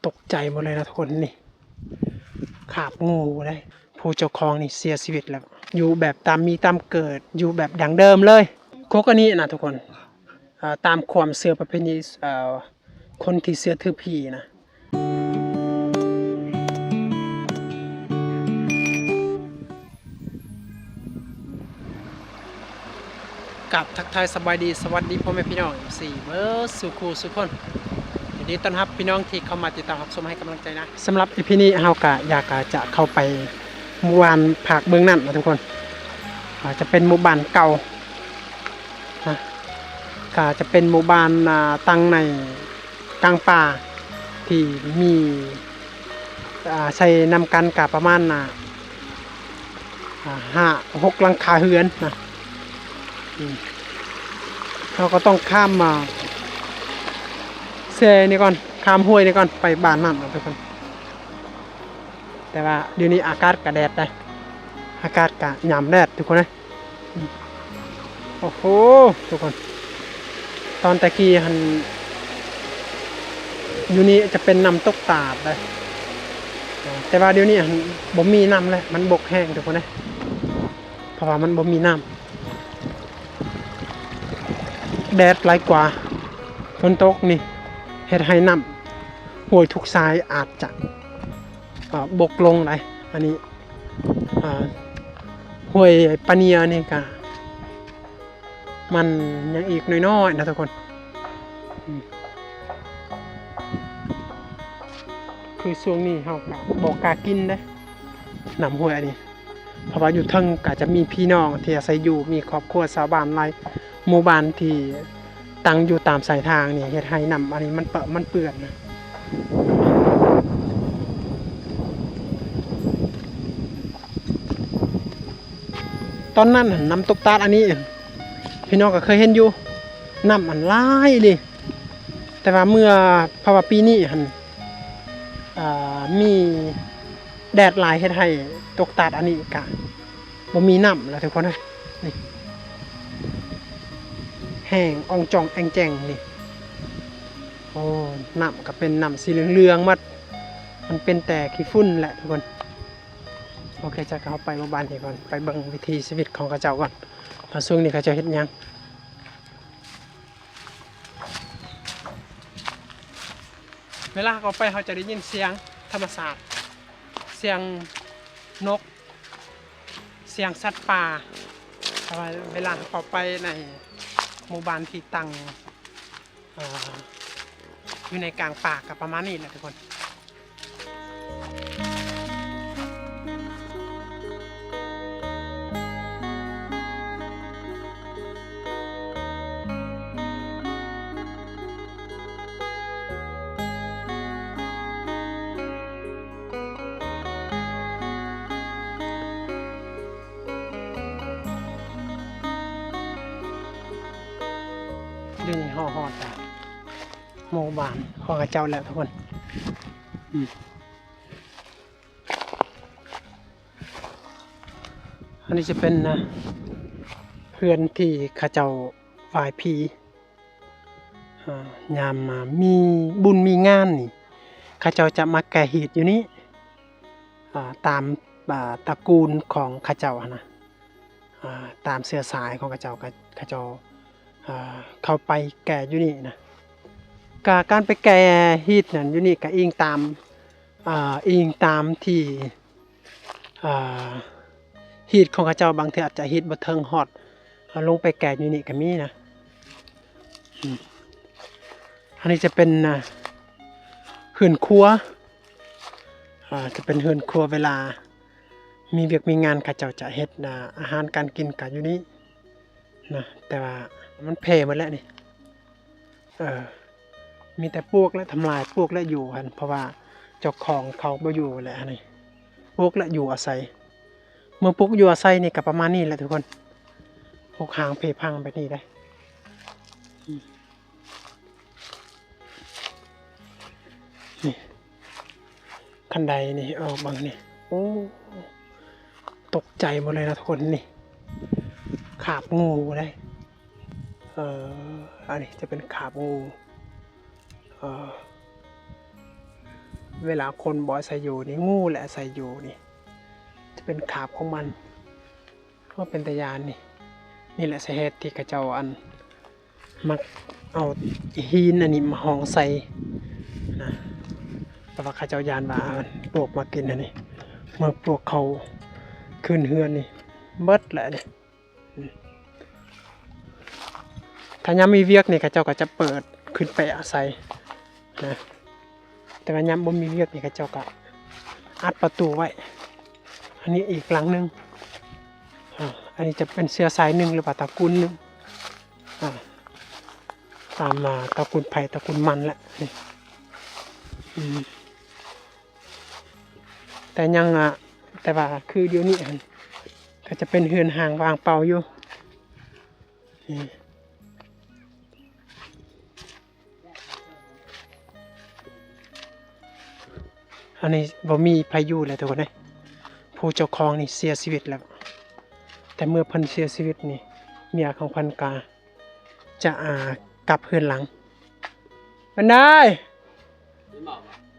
ตกใจหมดเลยนะทุกคนนี่ขาบงูเลยผู้เจ้าของนี่เสียชีวิตแล้วอยู่แบบตามมีตามเกิดอยู่แบบดังเดิมเลยโคกอันนี้นะทุกคนตามความเชื่อประเพณีคนที่เชื่อถือผีนะกับทักทายสบายดีสวัสดีพ่อแม่พี่น้องสี่เบอร์สุขูสุขคนยินดีต้อนรับพี่น้องที่เข้ามาติดตามรับชมให้กำลังใจนะสำหรับอีพีนี้เฮากะอยากจะเข้าไปหมู่บ้านภาคเมืองนั่นนะทุกคนจะเป็นหมู่บ้านเก่านะก็จะเป็นหมู่บ้านตั้งในกลางป่าที่มีใช้นำกันกับประมาณ5-6 หลังคาเรือนนะเราก็ต้องข้ามมาเซนี่ก่อนข้ามห้วยนี่ก่อนไปบ้านนั่นนะทุกคนแต่ว่าเดี๋ยวนี้อากาศกะแดดได้อากาศกะหยามแดดทุกคนนะโอ้โหทุกคนตอนตะกี้หันอยู่นี่จะเป็นน้ำตกตาดเลยแต่ว่าเดี๋ยวนี้บ่มีน้ำเลยมันบกแห้งทุกคนนะเพราะว่ามันบ่มีน้ำแดดหลายกว่าฝนตกนี่เฮ็ดให้น้ำห้วยทุกสายอาจจะบกลงได้อันนี้ห้วยปะเนียนี่ก็มันยังอีกน้อยๆนะทุกคนคือช่วงนี้เฮาบอกกากินได้น้ำห้วยอันนี้เพราะว่าอยู่ทั้งก็จะมีพี่น้องที่อาศัยอยู่มีครอบครัวชาวบ้านหลายหมู่บ้านที่ตั้งอยู่ตามสายทางนี่เฮ็ดให้น้ำอันนี้มันเปื้อนนะตอนนั้นน้ำตกตาดอันนี้พี่น้องก็เคยเห็นอยู่น้ำมันหลายเลยแต่ว่าเมื่อเพราะว่าปีนี้มีแดดหลายเฮ็ดให้ตกตาดอันนี้กะบ่มีน้ำแล้วทุกคนนะนี่แห้งอ่องจ่องแองแจงนี่โอ้น้ำก็เป็นน้ำสีเหลืองๆมันเป็นแต่ขี้ฝุ่นแหละทุกคนโอเคจะเข้าไปหมู่บ้านนี้ก่อนไปเบิ่งวิถีชีวิตของเขาเจ้าก่อนว่าช่วงนี้เขาเจ้าเฮ็ดหยังเวลาเขาไปเขาจะได้ยินเสียงธรรมศาสตร์เสียงนกเสียงสัตว์ป่าแต่ว่าเวลาเขาไปในหมู่บ้านที่ตั้งอยู่ในกลางป่ากับประมาณนี้แหละทุกคนดึงห่อแต่หมู่บ้านของเจ้าแล้วทุกคนอันนี้จะเป็นเพื่อนที่ข้าเจ้าฝ่ายผียามมามีบุญมีงานนี่ข้าเจ้าจะมาแก่หีดอยู่นี้ตามตระกูลของข้าเจ้านะตามเสื้อสายของข้าเจ้าเข้าไปแก่อยู่นี่นะการไปแก่ฮีดนั่นอยู่นี่ก็อิงตามที่ฮีดของข้าเจ้าบางทีอาจจะฮีดบ่เทิงฮอดลงไปแก่อยู่นี่ก็มีนะอันนี้จะเป็นเฮือนครัวจะเป็นเฮือนครัวเวลามีเวียกมีงานข้าเจ้าจะเฮ็ดอาหารการกินก็อยู่นี้นะแต่ว่ามันเพหมดแล้วนี่มีแต่พวกและทำลายพวกและอยู่กันเพราะว่าเจ้าของเขาบ่อยู่แหละนี่พวกและอยู่อาศัยเมื่อพวกอยู่อาศัยนี่ก็ประมาณนี้แหละทุกคนพวกหางเพพังไปนี่ได้นี่คันใดนี่บางนี่โอ้ตกใจหมดเลยนะทุกคนนี่ขาบงูได้อันนี้จะเป็นขาบงู เวลาคนบ่อาศัยอยู่นี่งูแหละอาศัยอยู่นี่จะเป็นขาบของมันเพราะเป็นตะยานนี่แหละสาเหตุที่กระเจ้าอันมักเอาหินอันนี้มาห้องใส่นะแต่ว่าข้าเจ้ายานว่าปลวกมากินอันนี้เมื่อปลวกเขาขึ้นเฮือนนี่เบิดแหละนี่ถ้ายามมีเวียกนี่ข้าเจ้าก็จะเปิดขึ้นไปอาศัยนะแต่ว่ายามบ่มีเวียกนี่ข้าเจ้าก็อัดประตูไว้อันนี้อีกหลังนึงอันนี้จะเป็นเสื้อสายหนึ่งหรือว่าตระกูลหนึ่งตามมาตระกูลไผ่ตระกูลมันแหละนี่แต่ยังแต่ว่าคือเดี๋ยวนี้ก็จะเป็นเฮือนห่างวางเป่าอยู่อันนี้บ่มีพายุเลยทุกคนเลยผู้เจ้าของนี่เสียชีวิตแล้วแต่เมื่อเพิ่นเสียชีวิตนี่เมียของเพิ่นกาจะกลับเฮือนหลังมันได้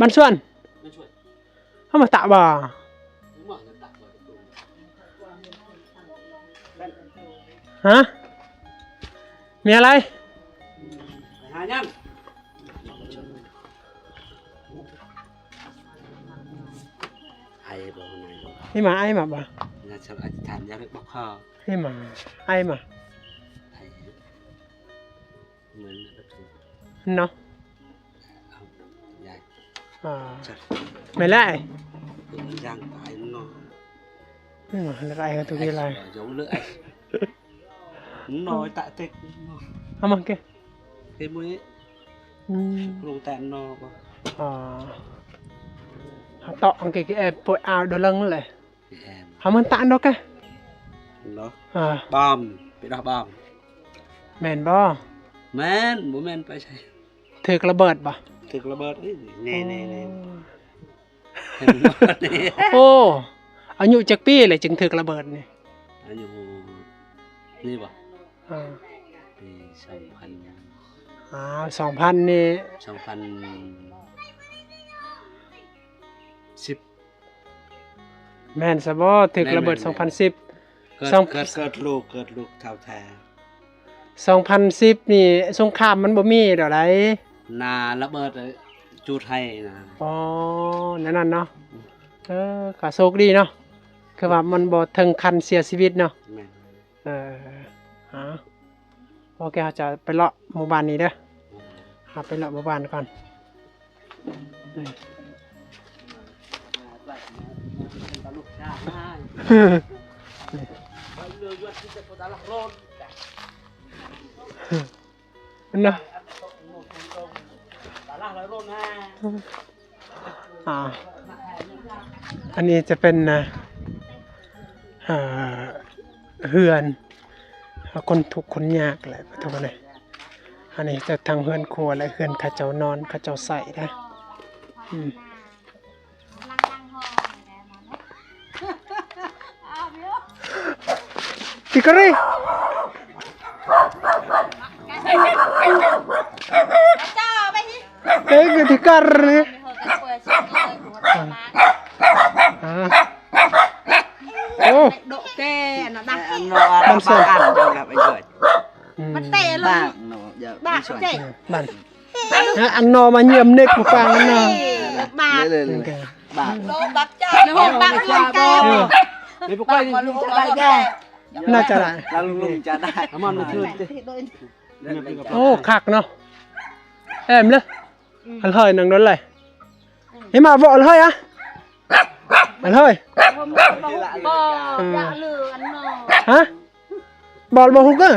มันส่วนเข้ามาตะบ่ฮะมีอะไรหายังไอ้บ่ไหนให้มาไอ้มาบ่น่าจะอธิษฐานยาเล็กบอกข้าให้มาไอ้มาไอ้เหมือนประตูเนาะใหญ่ไม่ไล่ย่างตายเนาะไม่มาอะไรกันตัวนี้อะไรเดี๋ยวเลือดน้อยตะเต็กเอามาเกะมุ้ยลงแต่นอป่ะต่ออังเกะปวดเอาโดนลังเลยเขามันตะนกแกเนาะบอมไปด่าบอมแมนบ่แมนบ่แมนไปใช่ถือกระเบิดบ่ถือกระเบิดนี่เน่โอ้อายุจักปีเลยจึงถือกระเบิดนี่อายุนี่บ่ปี2000นี่2010แม่นซะบ่ถึกระเบิด2010เกิดลูกเท่าแท้2010นี่สงครามมันบ่มีดอกไดนาระเบิดจูดให้นะอ๋อนั่นเนาะก็โชคดีเนาะคือว่ามันบ่ถึงขั้นเสียชีวิตเนาะโอเคจะไปเลาะหมู่บ้านนี้เด้อไปเลาะหมู่บ้านก่อนนะอันนี้จะเป็นเฮือนคนทุกคนยากแหละทุกคนเลยอันนี้จะทางเฮือนครัวและเฮือนข้าเจ้านอนข้าเจ้าใส่นะติกรีคือติกรีโอ้độ tê nó đặt nó ba ăn cho gặp anh rồi bắt tê luôn nó giờ bạn tê bạn ăn no mà nhiều nếp một vàng ăn no bạn bạn nó bắt cha nó bắt luôn keo đi một quay điน่าจะได้ เราลุงจะได้น้ำมันมาชื่นโอ้คักเนาะแอมเลยอันเฮยนังนั้นเลยนี่มาvợ hơi á anh hơi hả bò bò hút á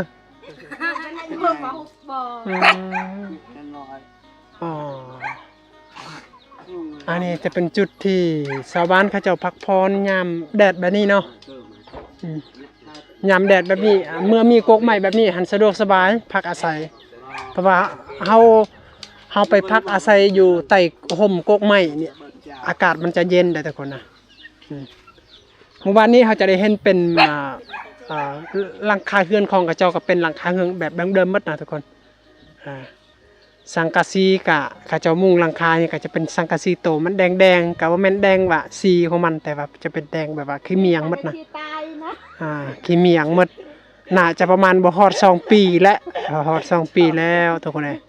อันนี้จะเป็นจุดที่ชาวบ้านเขาเจ้าพักผ่อนยามแดดแบบนี้เนาะยามแดดแบบนี้เมื่อมีกกใหม่แบบนี้หันสะดวกสบายพักอาศัยเพราะว่าเฮาไปพักอาศัยอยู่ใต้ห่มกกใหม่เนี่ยอากาศมันจะเย็นได้ทุกคนนะหมู่บ้านนี้เขาจะได้เห็นเป็นหลังคาเฮือนของกระเจ้าก็เป็นหลังคาเฮือนแบบเดิมหมดนะทุกคน สังกะสีกะเขาเจ้ามุงหลังคาเนี่ยก็จะเป็นสังกะสีโตมันแดงๆก็ว่าแม่นแดงว่าสีของมันแต่ว่าจะเป็นแดงแบบว่าขี้เมียงหมดนะ ตายนะ ขี้เมียงหมดน่าจะประมาณบ่ฮอด2ปีแล้วฮอด2ปีแล้วทุกคนเอ้ย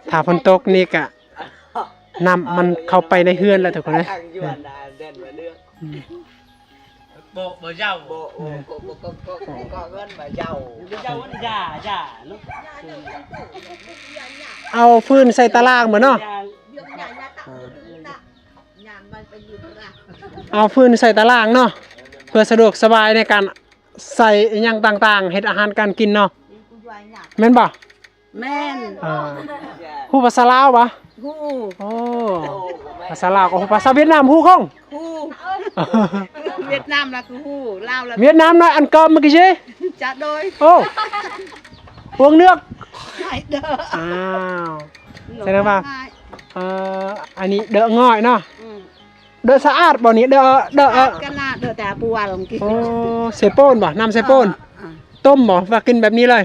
ถ้าฝนตกนี่ก็น้ำมันเข้าไปในเฮือนแล้วทุกคนเอ้ย bộ bờ dầu bộ có ngân mà giàu bờ dầu nó già nó เอาฟืนใส่ตารางเหมือนเนาะ เอาฟืนใส่ตารางเนาะเพื่อสะดวกสบายในการใส่อิหยังต่างๆเฮ็ดอาหารการกินเนาะแม่นบ่ แม่น ฮู้ภาษาลาวบ่ ฮู้ โอ้ภาษาลาวก็ฮู้ภาษาเวียดนามฮู้คง ฮู้เวียดนามล่ะคือฮู้ลาวล่ะ เวียดนามnói ăn cơm mà cái gì จะโดย ô uống nước ง่ายเด้อ อ้าวแสดงว่าอันนี้เดอะง่อยเนาะเดอะสะอาดบ่นี้เดอะ กันน่ะเด้อแต่ปัวลงกิน โอ้เซโปนบ่น้ำเซโปนต้มบ่ว่ากินแบบนี้เลย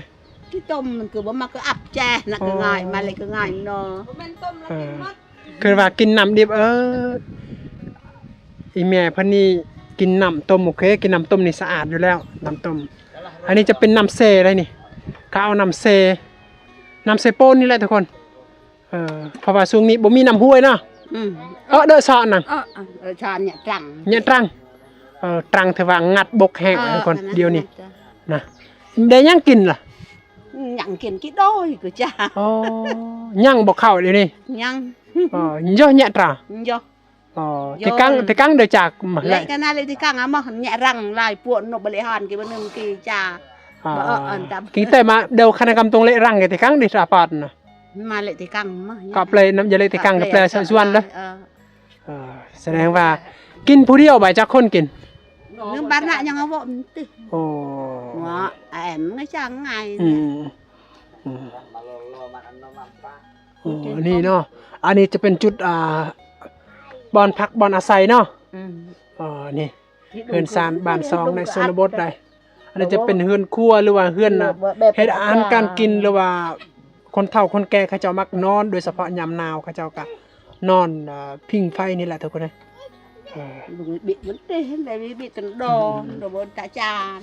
ที่ต้มมันคือว่ามันก็อับแจน่ะก็ง่ายมาเลยก็ง่ายเนาะ คือว่ากินน้ำดิบอีแม่เพิ่นนี่กินน้ำต้มโอเคกินน้ำต้มนี่สะอาดอยู่แล้วน้ำต้มอันนี้จะเป็นน้ำเซอะไรนี่เขาเอาน้ำเซโปนนี่แหละทุกคนเพราะว่าช่วงนี้บ่มีน้ำห้วยเนาะเด้อซอนั่น ชาเนี่ยจัง เนี่ยตรังตรังถือว่างัดบกแห้งทุกคนเดี๋ยวนี้นะได้ยังกินล่ะ ยังกินกี่โดยก็จ้า อ๋ยังบ่เข้าเดี๋ยวนี้ ยัง เยอะเนี่ยตรา yo แต่กังเดี๋ยวจากมา lấy cái này lấy thì càng mà nhẹ răng lại cuộn nó bể hòn cái bên đường kỳ trà kinh tế mà đều khả năng tông lệ răng cái thì căng đi trả bạt nè mà lại thì càng mà có play nắm giờ lệ thì căng cái play sợ xuân đó แสดงว่ากินผู้เดียวใบจักคนกิน nhưng bán lại nhưng mà vợ tí โอ้ đó em cái chẳng ngày โอ้นี่เนาะอันนี้จะเป็นจุดบอนพักบอนอาศัยเนาะนี่เฮือนซานบ้านซองในชนบทใดอันนี้จะเป็นเฮือนครัวหรือว่าเฮือนเฮ็ดอาหารการกินหรือว่าคนเฒ่าคนแก่เขาเจ้ามักนอนโดยเฉพาะยามหนาวเขาเจ้าก็นอนพิงไฟนี่แหละทุกคนเลย bị vấn đề này bị từng đồ bồn tạ trà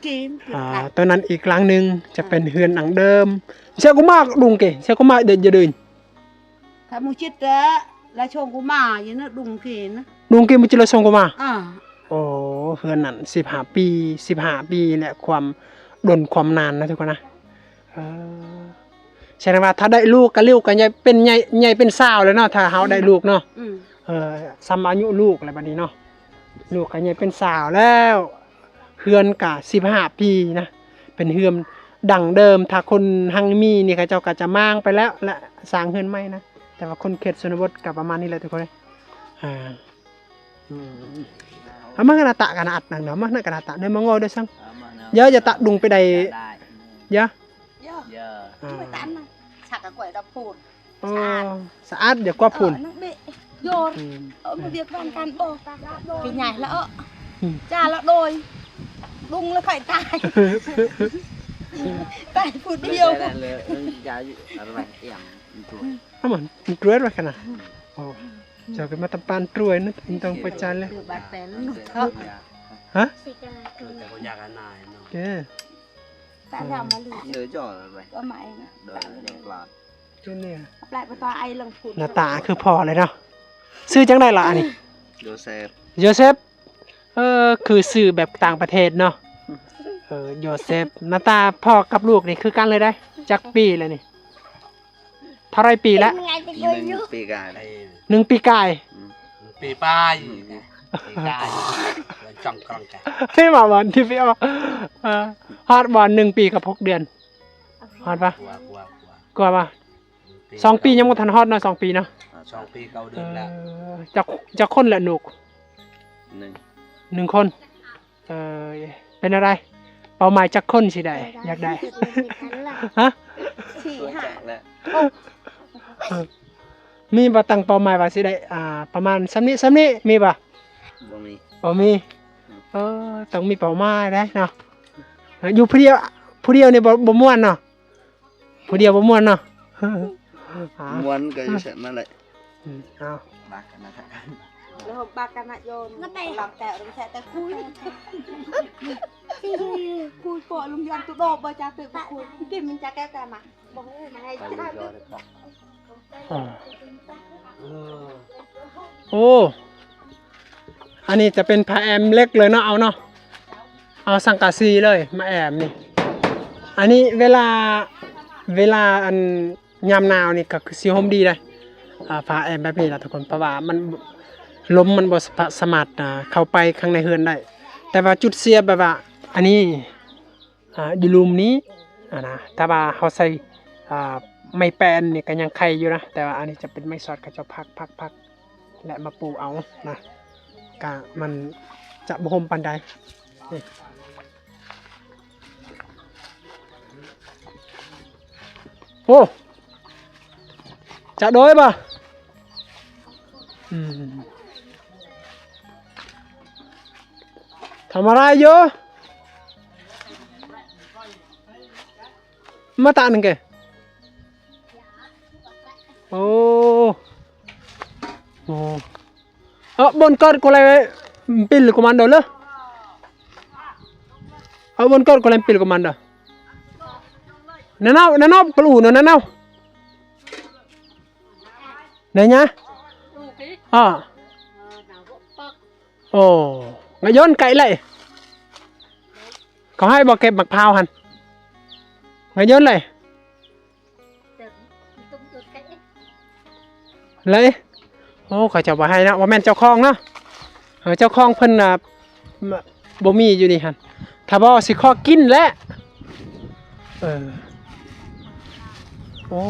kim ตอนนั้นอีกหลังหนึงจะเป็นเฮือนหลังเดิมเสียกูมากดุงเก๋เสียกูมาเดินอย่าเดิน ถ้ามูชิดแล้วแล้วชงกูมาอย่างนั้นดุงขีน ดุงเก๋มันจะเลยส่งกูมาโอ้เฮือนนั้น15 ปีแหละความดนความนานนะทุกคนนะแสดงว่าถ้าได้ลูกก็ลูกก็ใหญ่เป็นใหญ่เป็นสาวแล้วเนาะถ้าเฮาได้ลูกเนาะซ้ำอายุลูกอะไรแบบนี้เนาะลูกก็ใหญ่เป็นสาวแล้วเฮือนกะ15 ปีนะเป็นเฮือนดังเดิมถ้าคนฮังมีนี่เขาเจ้าก็จะมางไปแล้วและสร้างเฮือนใหม่นะแต่ว่าคนเขตชนบทก็ประมาณนี้แหละทุกคนเลยมากระตะกันอัดนังเนาะมากระตะในมังโง่ด้วยซ้ำเยอะจะตะดุงไปใดเยอะไม่ตันนะฉักกระกวยดับพูด สะอาดเดี๋ยวก็พุ่น โยนmột việc đoàn can bò cái nhảy là cha là đôi đung là phải tài tài phụt nhiều không mà trôi rồi khả chờ cái mà tập ban trôi nó tông phải chán lên hả cái tại sao mà đứa trò rồi có mày đời đẹp lọt cái này lại vào tòa ai lần phụt หน้าตาคือพอเลยเนาะซื้อจังได้ล่ะอันนี้ Joseph โยเซฟคือซื้อแบบต่างประเทศเนาะโยเซฟหน้าตาพ่อกับลูกนี่คือกันเลยได้จักปีเลยนี่เท่าไรปีแล้ว nhưng bị gài đây 1 ปีกาย ปีป้ายปีกายจังกรังกะ ให้มาบอลที่พี่เอาฮอดบอล1 ปีกับ6 เดือนฮอดปะกว่าปะ2 ปียังไม่ทันฮอดเนาะ2 ปีเนาะ 2 ปี9 เดือนแล้ว จะคนละหนุก nâng 1 คนเป็นอะไรเป้าหมายจักคนสิได้อยากได้ฮะ quan trọng là มีบ่ตั้งเป้าหมายว่าสิได้ประมาณซ้ำนี้มีบ่ บ่มี บ่มีต้องมีเป้าหมายได้เนาะอยู่ผู้เดียวนี่บ่ม่วนเนาะผู้เดียวบ่ม่วนเนาะ ม้วนก็อยู่เสร็จนั่นแหละ เอา มากันนะครับ แล้วบากันนะโยนนั่นไงหลับแต่ลงแต่คุยคุยปอลุงยันตัวโดบจ้าตื่นคุยกินมันจะแก้กันมาบอกมาให้จ้า โอ้อันนี้จะเป็นผ้าแอมเล็กเลยเนาะเอาเนาะเอาสังกะสีเลยมาแอมนี่อันนี้เวลาอันยามหนาวนี่ก็คือสีห่มดีเลยผ้าแอมแบบนี้ล่ะทุกคนเพราะว่ามันลมมันบ่สามารถเข้าไปข้างในเฮือนได้แต่ว่าจุดเสียแบบว่าอันนี้อยู่รูมนี้นะถ้าว่าเฮาใส่ไม่แปลนนี่ก็ยังไข่อยู่นะแต่ว่าอันนี้จะเป็นไม้สอดก็จะพักและมาปูเอานะกะมันจะบ่ห่มปานใดนี่โอ้จะโดยป่ะทำอะไรอยู่มาตาหนึ่งแกโอ้บนก้อนกูเลยปิลkomandoเลยบนก้อนกูเลยปิลkomando nanau pelu nanau nanya ngài dôn cậy lại có hai bò kẹp mặc phao hẳn ngài dôn lại lấy khỏi chào bà hai đó bà men chào khong đóเจ้าของเพิ่นบ่มีอยู่นี่หั่นถ้าบ่สิขอกินแหละโอ้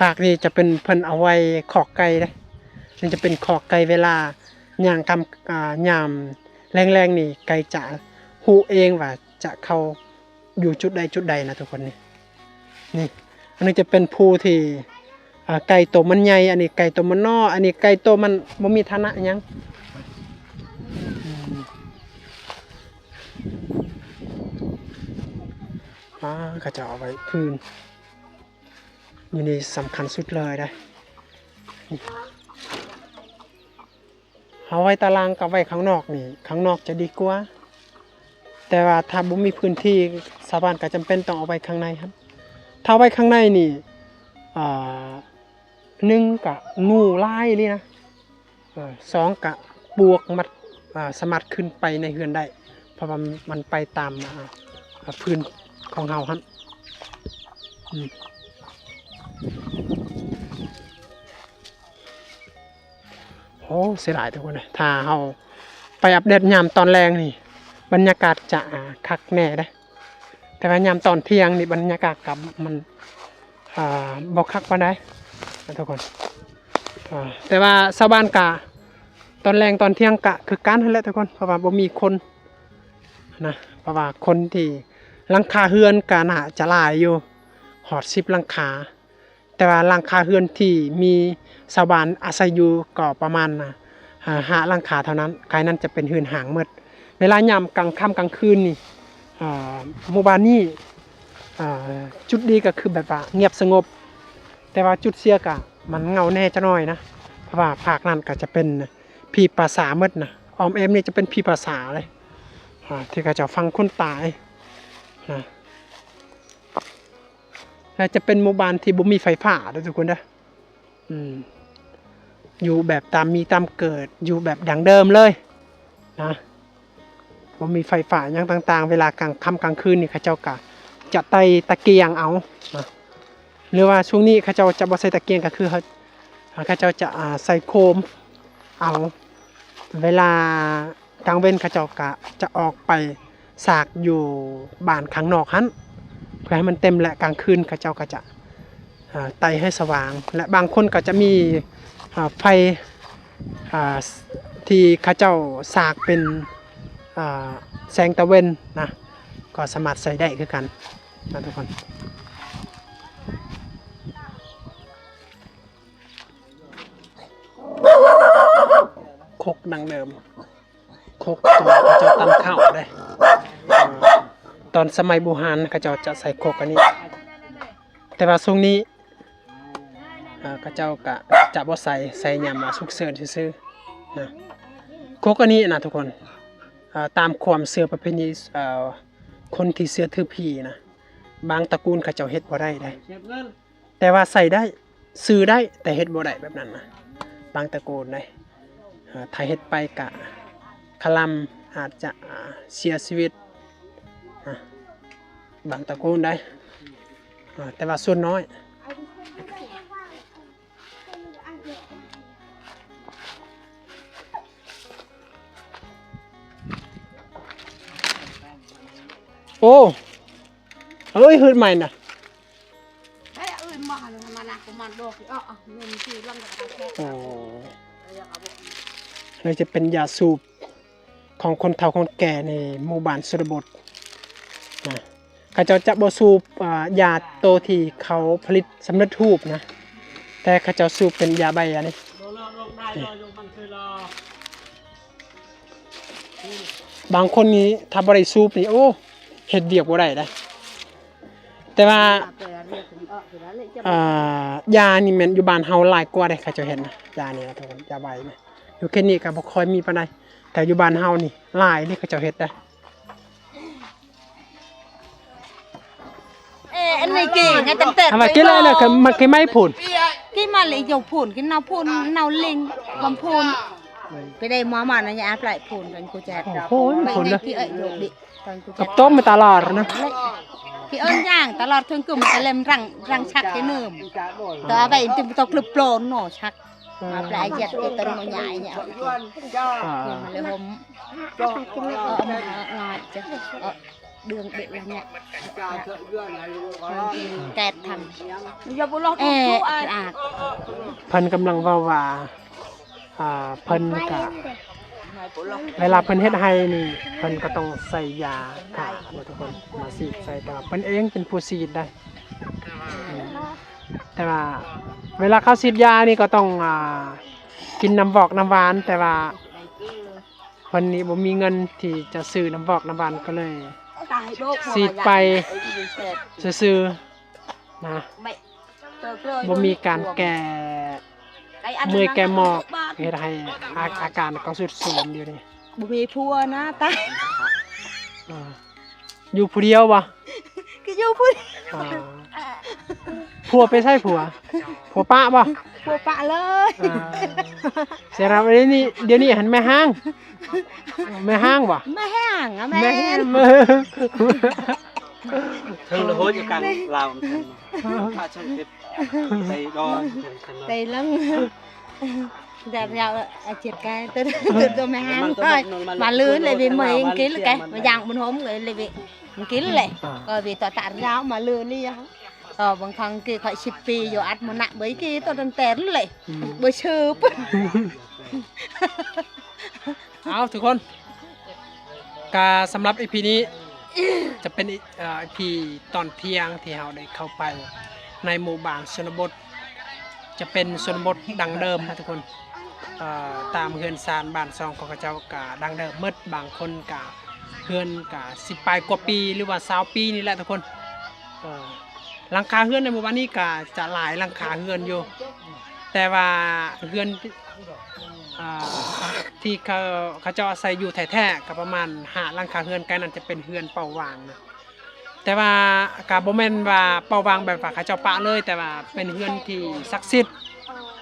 ปากนี่จะเป็นเพิ่นเอาไว้ขอกไก่เด้มันจะเป็นขอกไก่เวลาย่างกำยามแรงๆนี่ไก่จะฮู้เองว่าจะเข้าอยู่จุดใดนะทุกคนนี่อันนี้จะเป็นภูที่ไก่ตัวมันใหญ่อันนี้ไก่ตัวมันน้ออันนี้ไก่ตัวมันบ่มีฐานะหยังก็จะเอาไว้พื้นอยู่นี่สำคัญสุดเลยได้เอาไว้ตารางกับไว้ข้างนอกนี่ข้างนอกจะดีกว่าแต่ว่าถ้าบุมีพื้นที่ชาวบ้านก็จำเป็นต้องเอาไว้ข้างในครับถ้าไว้ข้างในนี่1กะงูลายเลยนะ2กะบวกมัดสามารถขึ้นไปในเฮือนได้เพราะว่ามันไปตามพื้นของเฮาครับโอ้เสียดายทุกคนเลยถ้าเฮาไปอัปเดตยามตอนแรงนี่บรรยากาศจะคักแน่ได้แต่ว่ายามตอนเที่ยงนี่บรรยากาศกับมันบ่คักปานใดทุกคนแต่ว่าชาวบ้านกะตอนแรงตอนเที่ยงกะคือการนั่นแหละทุกคนเพราะว่าบ่มีคนนะเพราะว่าคนที่หลังคาเฮือนกะน่าจะหลายอยู่หอด10หลังคาแต่ว่าหลังคาเฮือนที่มีชาวบ้านอาศัยอยู่ก็ประมาณ5หลังคาเท่านั้นกายนั้นจะเป็นเฮือนหางหมดเวลายามกลางค่ำกลางคืนนี่หมู่บ้านนี้จุดดีก็คือแบบว่าเงียบสงบแต่ว่าจุดเสียกะมันเงาแน่จะน้อยนะเพราะว่าภาคนั้นก็จะเป็นผีภาษาหมดนะออมแอมนี่จะเป็นผีภาษาเลยที่เขาจะฟังคนตายนะและจะเป็นหมู่บ้านที่บ่มีไฟฟ้าด้วยทุกคนนะอยู่แบบตามมีตามเกิดอยู่แบบดังเดิมเลยนะบ่มีไฟฟ้าอย่างต่างๆเวลากลางค่ำกลางคืนนี่เขาเจ้าก็จะไต่ตะเกียงเอานะหรือว่าช่วงนี้เขาเจ้าจะบ่ใส่ตะเกียงก็คือเขาเจ้าจะใส่โคมเอาเวลากลางเว้นเขาเจ้าก็จะออกไปสากอยู่บ้านข้างนอกหันเพื่อให้มันเต็มและกลางคืนเขาเจ้าก็จะไต่ให้สว่างและบางคนก็จะมีไฟที่เขาเจ้าสากเป็นแสงตะเวนนะก็สามารถใส่ได้คือกันนะทุกคนคกดังเดิมคกตัวเขาจะตั้งข้าวได้ตอนสมัยโบราณเขาจะใส่คกอันนี้แต่ว่าช่วงนี้ ก็เจ้าก็จะบ่ใส่ยามมาสุกเสริญซื่อๆนะโคกอันนี้นะทุกคนตามความเชื่อประเพณีคนที่เชื่อถือผีนะบางตระกูลเขาเจ้าเฮ็ดบ่ได้ แต่ว่าใส่ได้ซื้อได้แต่เฮ็ดบ่ได้แบบนั้นนะบางตระกูลได้ถ้าเฮ็ดไปกะคลำอาจจะเสียชีวิตบางตระกูลได้แต่ว่าส่วนน้อยโอ้เอ้ยหืดใหม่น่ะ Ay, ơi, mà nè, mà đồ cái mình chỉ lăng cái อ๋อเลยจะเป็นยาสูบของคนเฒ่าคนแก่ในหมู่บ้านชนบทนะเขาเจ้าจะบ่สูบยาโตที่เขาผลิตสำเร็จรูปนะแต่เขาเจ้าสูบเป็นยาใบอันนี้บางคนนี้ถ้าบ่ได้สูบนี่โอ้เฮ็ดเวียกบ่ได้นะแต่ว่ายานี่แม่นอยู่บ้านเฮาหลายกว่าเด้เขาเจ้าเห็นนะยานี่นะทุกคนยาใบนะอยู่แค่นี้ก็บ่ค่อยมีปานใดแต่อยู่บ้านเฮานี่หลายนี่เขาเจ้าเฮ็ดได้ anh này kì ngay tầm tết ทำไมกินอะไรเลยคือมันคือไม่ผุน cái mà lại dầu phun cái nào phun nào linh còn phun cái đây mà nó nhà lại phun rồi cô chẹt โอ้โหมันผุนเลย cái ấy được đi còn cô กับ chẹt ต้มมาตลอดนะ cái ơn giangตลอดthường cùng cái lem răng chắc cái nườm đó vậy thì tao club plon nổ chắc mà lại giật cái tân nó nhảy nhảy อ่า mà lại hôm ngọt chứ đường bị là nhẹ kẹt thằng à เพิ่นกำลังเว้าว่าเพิ่นก็เวลาเพิ่นเฮ็ดให้นี่เพิ่นก็ต้องใส่ยาฆ่าทุกคนมาฉีดใส่แต่ว่าเพิ่นเองเป็นผู้ฉีดได้แต่ว่าเวลาเขาฉีดยานี่ก็ต้องกินน้ำบอกน้ำหวานแต่ว่าเพิ่นนี่บ่มีเงินที่จะซื้อน้ำบอกน้ำหวานก็เลยฉีดไปซื่อๆนะบ่มีการแก้เมื่อยแก้หมอกเฮ็ดให้อาการก็สุดโทรมอยู่นี่ บุมีพัวนะตา อยู่ผู้เดียวบ่ cái vô phu ผัวไปใช่ผัวป้าบ่ พัวปะเลย เสียรับอันนี้เดี๋ยวนี้หันแม่ห้างบ่ แม่ห่างอะแม่ thường là hối cho càng làm mà trong cái tay đo tay lưng đẹp nhau triệt cái từ từ mẹ hàng thôi mà lưới lại vì mấy ký là cái mà dạng bên hôm người lại vì ký lại rồi vì tọa tản ráo mà lưới đi bằng thằng kia khỏi xịt pì rồi ăn một nặng mấy kia tao đang tén lại bơi chớp เอาทุกคนกาสำหรับ EP นี้จะเป็น EP ตอนเที่ยงที่เราได้เข้าไปในหมู่บ้านชนบทจะเป็นชนบทดังเดิมนะทุกคนตามเฮือนซานบ้านซองของเขาเจ้ากะดังเดิมมืดบางคนกะเฮือนกะ10 ปลายกว่าปีหรือว่า20 ปีนี่แหละทุกคนหลังคาเฮือนในหมู่บ้านนี้กะจะหลายหลังคาเฮือนอยู่แต่ว่าเฮือนที่เขาเจ้าอาศัยอยู่แท้ๆกับประมาณ5หลังคาเฮือนกันนั้นจะเป็นเฮือนเป่าวางนะแต่ว่ากะบ่แม่นว่าเป่าวางแบบว่าเขาเจ้าปะเลยแต่ว่าเป็นเฮือนที่ศักดิ์สิทธิ์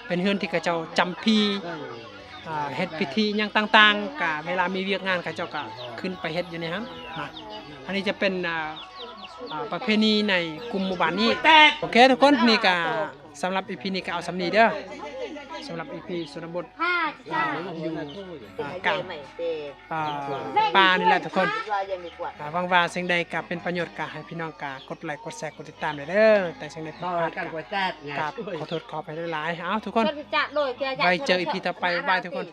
เป็นเฮือนที่เขาเจ้าจำพีเฮ็ดพิธีหยังต่างๆกะเวลามีเวียกงานเขาเจ้าก็ขึ้นไปเฮ็ดอยู่ในนั้นอันนี้จะเป็นประเพณีในกลุ่มหมู่บ้านนี้โอเคทุกคนนี่ก็สำหรับ EP นี้ก็เอาสำนีเด้อสำหรับ EP ชนบทอยู่กลางป่านี่แหละทุกคนหวังว่าสิ่งใดก็เป็นประโยชน์ก็ให้พี่น้องก็กดไลค์กดแชร์กดติดตามเด้อแต่สิ่งใดผิดพลาดก็ขอโทษขออภัยหลายๆเอาทุกคนไว้เจอ EP ต่อไปบ๊ายบายทุกคน